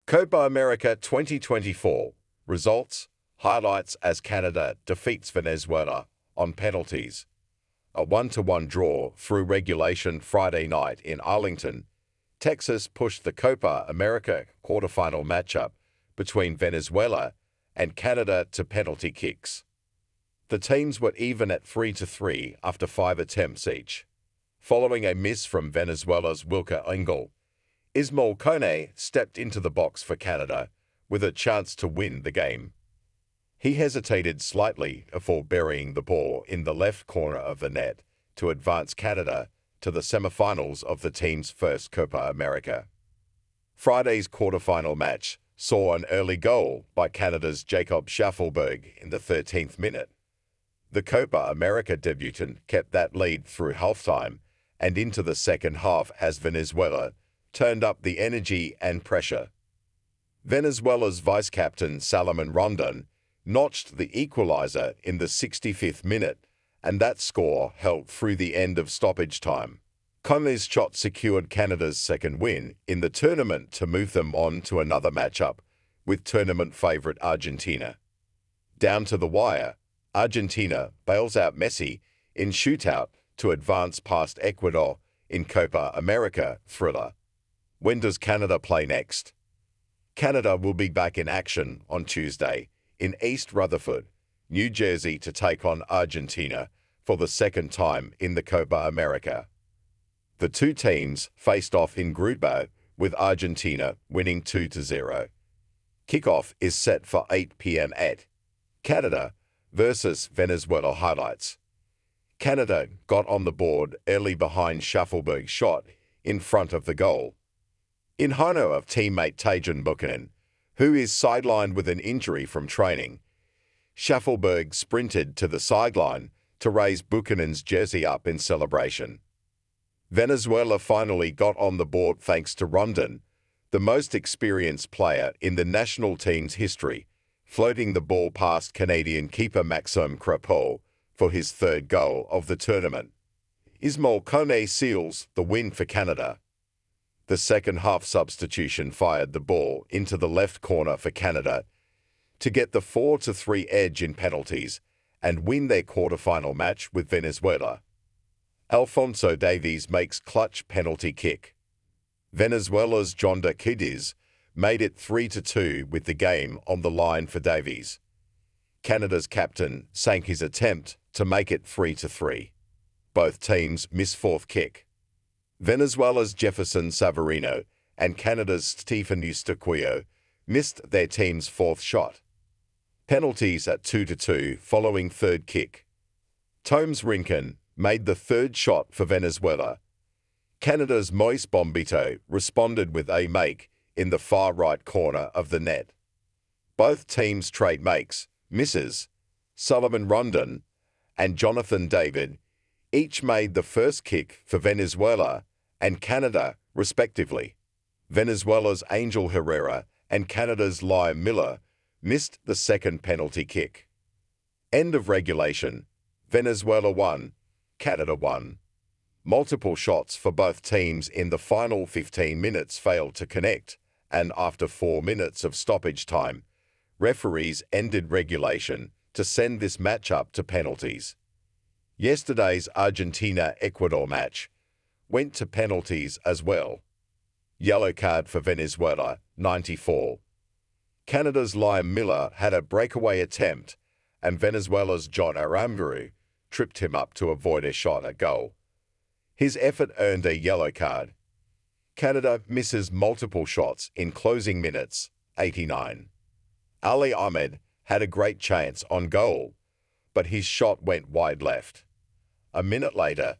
Copa America 2024 results, highlights as Canada defeats Venezuela on penalties. A 1-1 draw through regulation Friday night in Arlington, Texas pushed the Copa America quarterfinal matchup between Venezuela and Canada to penalty kicks. The teams were even at 3-3 after 5 attempts each. Following a miss from Venezuela's Wilker ngel, Ismae Kone stepped into the box for Canada with a chance to win the game. He hesitated slightly before burying the ball in the left corner of the net to advance Canada to the semifinals of the team's first Copa America. Friday's quarterfinal match saw an early goal by Canada's Shaffelburg in the 13th minute. The Copa America debutant kept that lead through halftime and into the second half as Venezuela turned up the energy and pressure. Venezuela's vice-captain Salomo Rondo notched the equalizer in the 65th minute, and that score held through the end of stoppage time. Kone's shot secured Canada's second win in the tournament to move them on to another matchup with tournament favourite Argentina. Down to the wire, Argentina bails out Messi in shootout to advance past Ecuador in Copa America thriller. When does Canada play next? Canada will be back in action on Tuesday in East Rutherford, New Jersey to take on Argentina for the second time in the Copa America. The two teams faced off in Group A with Argentina winning 2-0. Kickoff is set for 8 p.m. at Canada versus Venezuela highlights. Canada got on the board early behind Shaffelburg's shot in front of the goal. In honor of teammate Tajon Buchanan, who is sidelined with an injury from training, Shaffelburg sprinted to the sideline to raise Buchanan's jersey up in celebration. Venezuela finally got on the board thanks to Rondo, the most experienced player in the national team's history, floating the ball past Canadian keeper Maxime Crepeau for his third goal of the tournament. Ismae Kone seals the win for Canada. The second-half substitution fired the ball into the left corner for Canada to get the 4-3 edge in penalties and win their quarterfinal match with Venezuela. Alphonso Davies makes clutch penalty kick. Venezuela's Jondo Kidiz made it 3-2 with the game on the line for Davies. Canada's captain sank his attempt to make it 3-3. Both teams miss fourth kick. Venezuela's Jefferson Savarino and Canada's Stephen Eustaquio missed their team's fourth shot. Penalties at 2-2 following third kick. Tomes Rinken made the third shot for Venezuela. Canada's Moise Bombito responded with a make in the far right corner of the net. Both teams trade makes, misses. Solomon Rondon and Jonathan David each made the first kick for Venezuela and Canada, respectively. Venezuela's Angel Herrera and Canada's Liam Miller missed the second penalty kick. End of regulation. Venezuela won, Canada won. Multiple shots for both teams in the final 15 minutes failed to connect, and after 4 minutes of stoppage time, referees ended regulation to send this matchup to penalties. Yesterday's Argentina-Ecuador match went to penalties as well. Yellow card for Venezuela, 94. Canada's Liam Miller had a breakaway attempt, and Venezuela's John Aramburu tripped him up to avoid a shot at goal. His effort earned a yellow card. Canada misses multiple shots in closing minutes, 89. Ali Ahmed had a great chance on goal, but his shot went wide left. A minute later,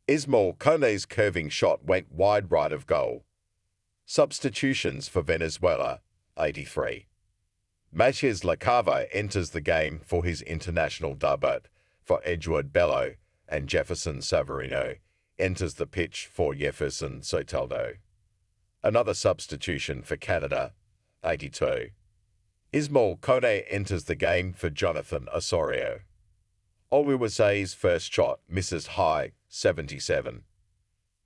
Ismae Kone's curving shot went wide right of goal. Substitutions for Venezuela, 83. Matches Lacava enters the game for his international debut for Edward Bello, and Jefferson Savarino enters the pitch for Jefferson Soteldo. Another substitution for Canada, 82. Ismae Kone enters the game for Jonathan Osorio. Oluwaseyi's first shot misses high, 77.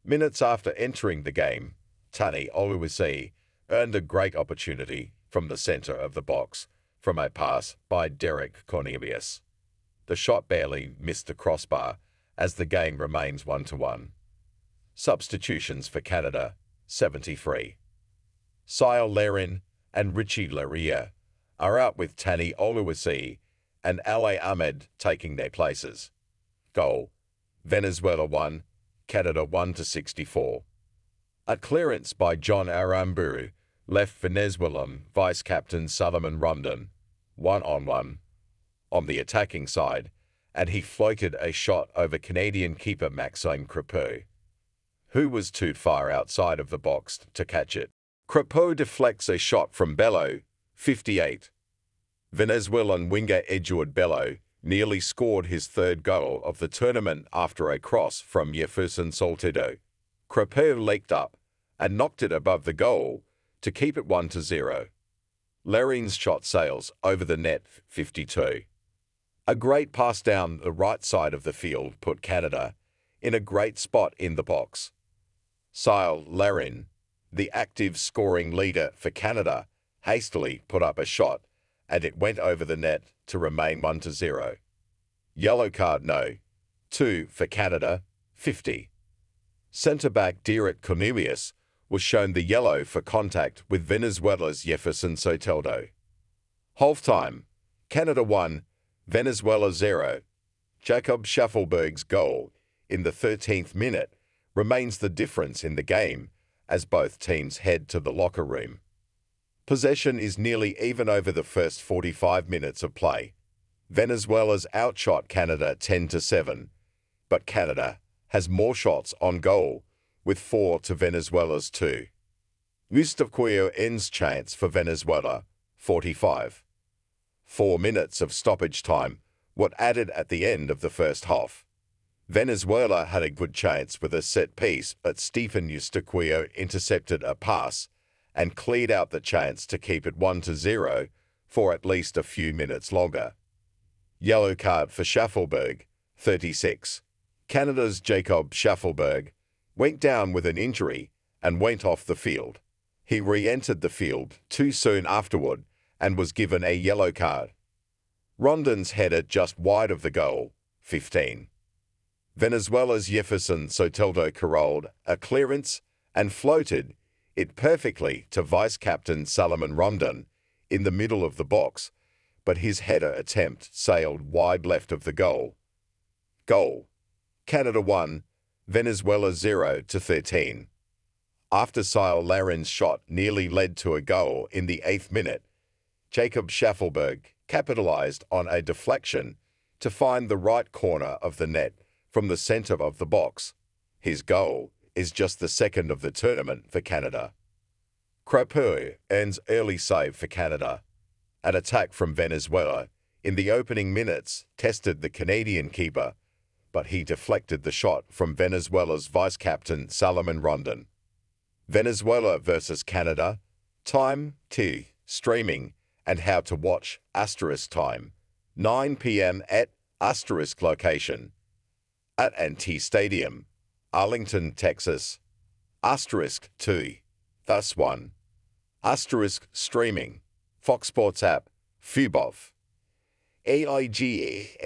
Minutes after entering the game, Tani Oluwaseyi earned a great opportunity from the center of the box from a pass by Derek Kone. The shot barely missed the crossbar as the game remains 1-1. Substitutions for Canada, 73. Sile Lerin and Richie Laria are out with Tani Oluwasi and Ale Ahmed taking their places. Goal: Venezuela 1, Canada 1-64. A clearance by John Aramburu left Venezuelan vice-captain Salomo Rondon 1-on-1 on the attacking side, and he floated a shot over Canadian keeper Maxime Crepeau, who was too far outside of the box to catch it. Crepeau deflects a shot from Bello, 58. Venezuelan winger Edward Bello nearly scored his third goal of the tournament after a cross from Jefferson Soltero. Crepeau leaked up and knocked it above the goal to keep it 1-0. Lerin's shot sails over the net, 52. A great pass down the right side of the field put Canada in a great spot in the box. Sile Lerin, the active scoring leader for Canada, hastily put up a shot and it went over the net to remain 1-0. Yellow card no. 2 for Canada, 50. Centre-back Derek Kone was shown the yellow for contact with Venezuela's Jefferson Soteldo. Half-time, Canada 1, Venezuela 0. Jacob Shaffelburg's goal in the 13th minute remains the difference in the game as both teams head to the locker room. Possession is nearly even over the first 45 minutes of play. Venezuela's outshot Canada 10-7, but Canada has more shots on goal with 4 to Venezuela's 2. Eustaquio ends chance for Venezuela, 45. 4 minutes of stoppage time were added at the end of the first half. Venezuela had a good chance with a set piece, but Stephen Eustaquio intercepted a pass and cleared out the chance to keep it 1-0 for at least a few minutes longer. Yellow card for Shaffelburg, 36. Canada's Jacob Shaffelburg went down with an injury and went off the field. He re-entered the field too soon afterward and was given a yellow card. Rondon's header just wide of the goal, 15. Venezuela's Jefferson Soteldo caroled a clearance and floated it perfectly to vice-captain Salomo Rondon in the middle of the box, but his header attempt sailed wide left of the goal. Goal: Canada 1, Venezuela 0-13. After Sile Lerin's shot nearly led to a goal in the 8th minute, Jacob Shaffelburg capitalized on a deflection to find the right corner of the net from the center of the box. His goal is just the second of the tournament for Canada. Crepeau earns early save for Canada. An attack from Venezuela in the opening minutes tested the Canadian keeper, but he deflected the shot from Venezuela's vice-captain Salomo Rondon. Venezuela versus Canada, time, streaming, and how to watch, *time, 9 p.m. at *location. At NT Stadium, Arlington, Texas, *2, thus 1. *streaming, Fox Sports app, Fubov. AIGALRGTS.